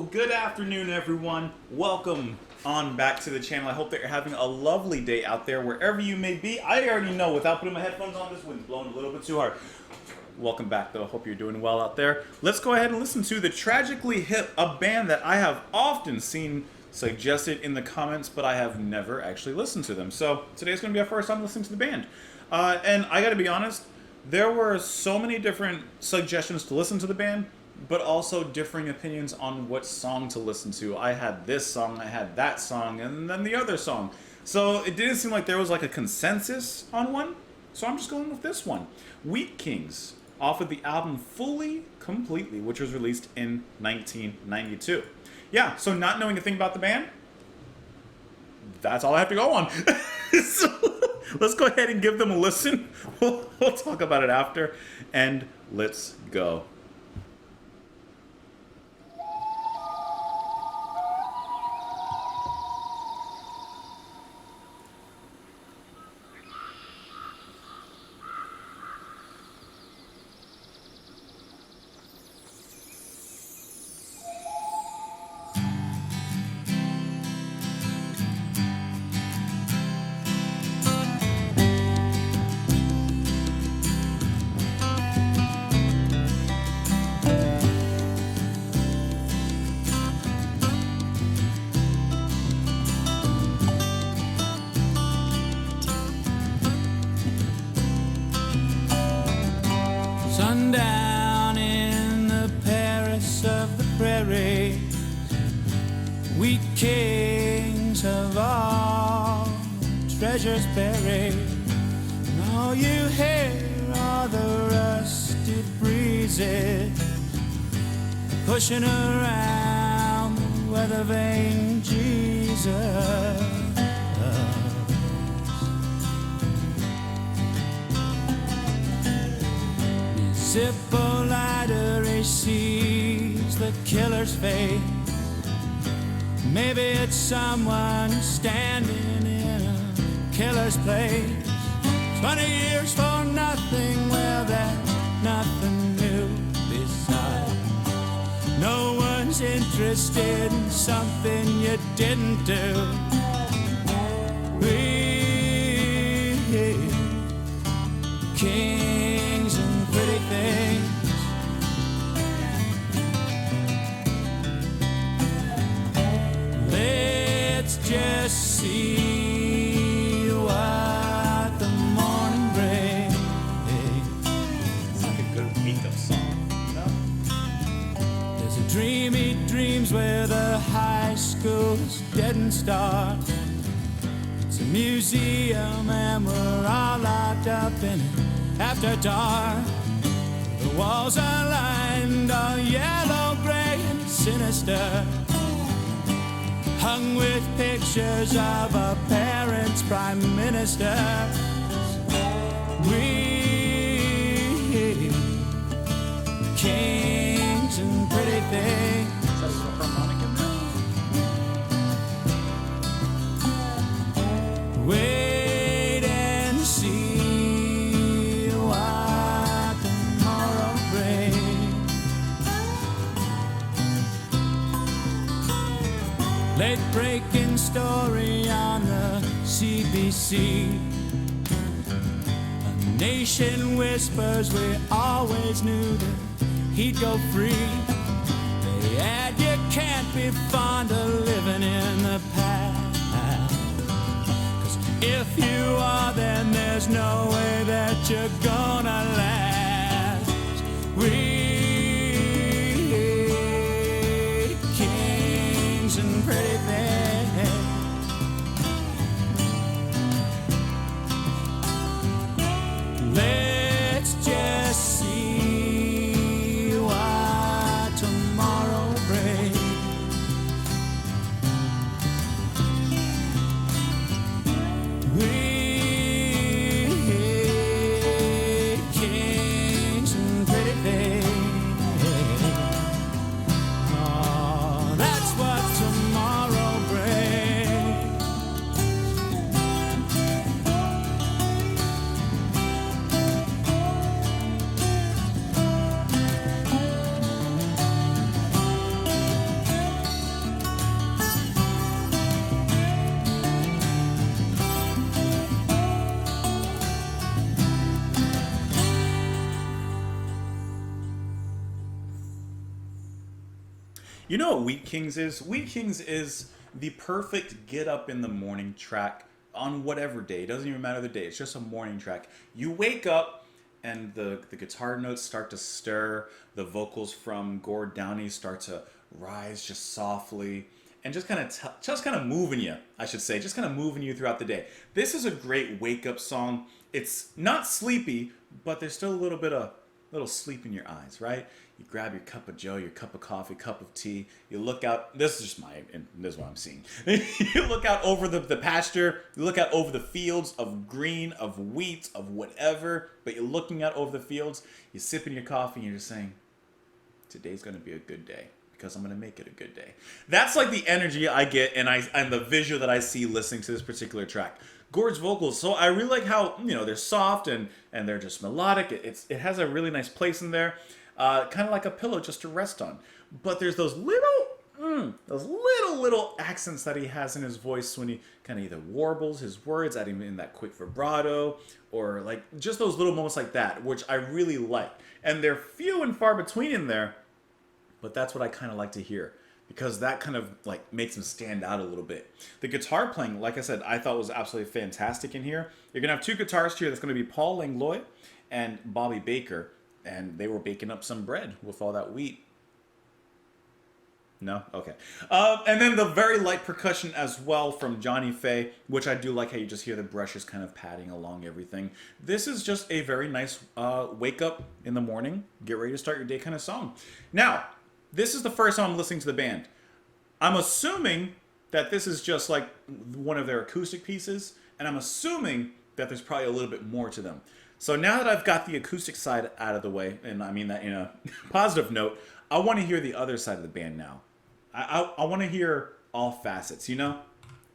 Good afternoon, everyone. Welcome on back to the channel. I hope that you're having a lovely day out there, wherever you may be. I already know without putting my headphones on, this wind's blowing a little bit too hard. Welcome back, though. I hope you're doing well out there. Let's go ahead and listen to the Tragically Hip, a band that I have often seen suggested in the comments, but I have never actually listened to them. So today's going to be our first time listening to the band. And I got to be honest, there were so many different suggestions to listen to the band, but also differing opinions on what song to listen to. I had this song, I had that song, and then the other song. So it didn't seem like there was like a consensus on one, so I'm just going with this one. Wheat Kings, off of the album Fully Completely, which was released in 1992. Yeah, so not knowing a thing about the band, that's all I have to go on. So let's go ahead and give them a listen. We'll talk about it after, and let's go. Sundown in the Paris of the prairie, wheat kings of all treasures buried, and all you hear are the rusted breezes pushing around the weather vane Jesus. Zippo-lighter, he sees the killer's face. Maybe it's someone standing in a killer's place. 20 years for nothing, well, that's nothing new. Besides, no one's interested in something you didn't do. We kings and pretty things, let's just see what the morning brings. It's like a good wake-up song, you know? There's a dream he dreams where the high school's dead and stark. It's a museum and we're all locked up in it after dark. The walls are lined all yellow, gray, and sinister, hung with pictures of our parents' prime ministers. We kings and pretty things. That's a harmonic in there. Wait and see what tomorrow brings. Late breaking story on the CBC. A nation whispers we always knew that he'd go free. They add you can't be fond of living in the past. If you are, then there's no way that you're gonna last. We kings and pretty things, let's just see what tomorrow brings. We kings and pretty things. You know what Wheat Kings is? Wheat Kings is the perfect get up in the morning track on whatever day. It doesn't even matter the day. It's just a morning track. You wake up and the guitar notes start to stir. The vocals from Gord Downey start to rise just softly and just kind of moving you, I should say, just kind of moving you throughout the day. This is a great wake up song. It's not sleepy, but there's still a little sleep in your eyes, right? You grab your cup of joe, your cup of coffee, cup of tea. You look out. This is just this is what I'm seeing. You look out over the pasture. You look out over the fields of green, of wheat, of whatever. But you're looking out over the fields. You're sipping your coffee, and you're just saying, today's going to be a good day because I'm going to make it a good day. That's like the energy I get and the visual that I see listening to this particular track. Gord's vocals, so I really like how, they're soft and they're just melodic. It has a really nice place in there, kind of like a pillow just to rest on. But there's those little accents that he has in his voice when he kind of either warbles his words, adding in that quick vibrato, or like just those little moments like that, which I really like. And they're few and far between in there, but that's what I kind of like to hear, because that kind of like makes him stand out a little bit. The guitar playing, like I said, I thought was absolutely fantastic in here. You're going to have two guitarists here. That's going to be Paul Langlois and Bobby Baker, and they were baking up some bread with all that wheat. No? Okay. And then the very light percussion as well from Johnny Faye, which I do like how you just hear the brushes kind of padding along everything. This is just a very nice wake up in the morning, get ready to start your day kind of song. Now, this is the first time I'm listening to the band. I'm assuming that this is just like one of their acoustic pieces, and I'm assuming that there's probably a little bit more to them. So now that I've got the acoustic side out of the way, and I mean that in a positive note, I want to hear the other side of the band now. I want to hear all facets, I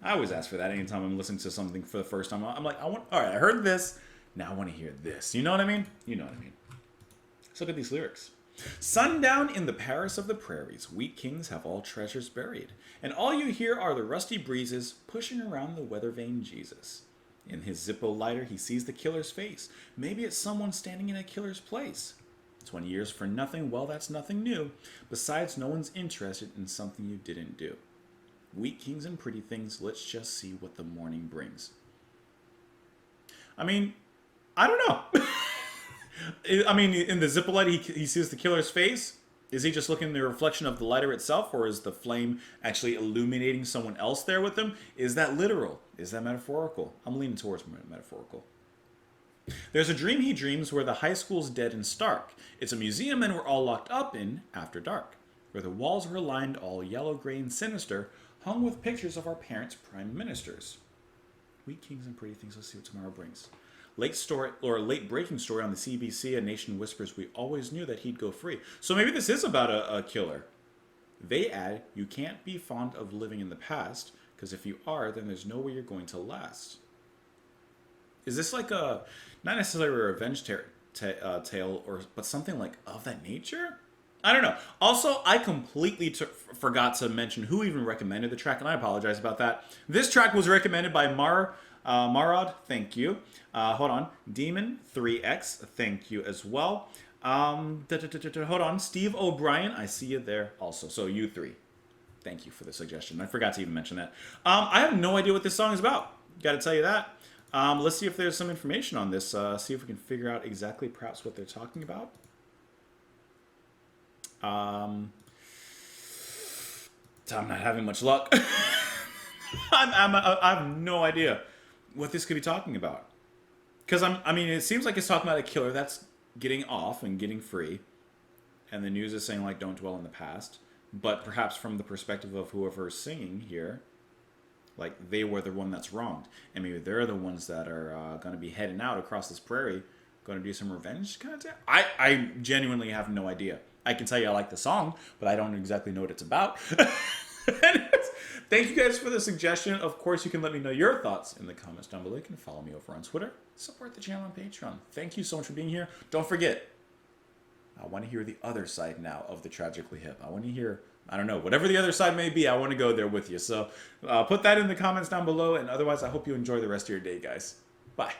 always ask for that anytime I'm listening to something for the first time. I'm like, all right, I heard this, now I want to hear this. You know what I mean? You know what I mean. Let's look at these lyrics. Sundown in the Paris of the prairies, wheat kings have all treasures buried, and all you hear are the rusty breezes pushing around the weather-vane Jesus. In his Zippo lighter, he sees the killer's face. Maybe it's someone standing in a killer's place. 20 years for nothing, well, that's nothing new. Besides, no one's interested in something you didn't do. Wheat kings and pretty things, let's just see what the morning brings. I mean, I don't know. I mean, in the Zippo lighter, he sees the killer's face. Is he just looking at the reflection of the lighter itself, or is the flame actually illuminating someone else there with him? Is that literal? Is that metaphorical? I'm leaning towards metaphorical. There's a dream he dreams where the high school's dead and stark. It's a museum and we're all locked up in after dark, where the walls were lined all yellow, gray, and sinister, hung with pictures of our parents' prime ministers. Wheat kings and pretty things, let's see what tomorrow brings. Late breaking story on the CBC, A Nation Whispers we always knew that he'd go free. So maybe this is about a killer. They add, you can't be fond of living in the past, because if you are, then there's no way you're going to last. Is this like not necessarily a revenge tale, but something like of that nature? I don't know. Also, I completely forgot to mention who even recommended the track, and I apologize about that. This track was recommended by Marad, thank you. Hold on. Demon3X, thank you as well. Hold on. Steve O'Brien, I see you there also. So you three, thank you for the suggestion. I forgot to even mention that. I have no idea what this song is about. Got to tell you that. Let's see if there's some information on this. See if we can figure out exactly perhaps what they're talking about. I'm not having much luck. I have no idea what this could be talking about. Because I mean, it seems like it's talking about a killer that's getting off and getting free, and the news is saying like, don't dwell in the past. But perhaps from the perspective of whoever's singing here, like they were the one that's wronged, and maybe they're the ones that are going to be heading out across this prairie, going to do some revenge kind of thing. I genuinely have no idea. I can tell you I like the song, but I don't exactly know what it's about. Anyways, thank you guys for the suggestion. Of course, you can let me know your thoughts in the comments down below. You can follow me over on Twitter. Support the channel on Patreon. Thank you so much for being here. Don't forget, I want to hear the other side now of the Tragically Hip. I want to hear, I don't know, whatever the other side may be, I want to go there with you. So put that in the comments down below. And otherwise, I hope you enjoy the rest of your day, guys. Bye.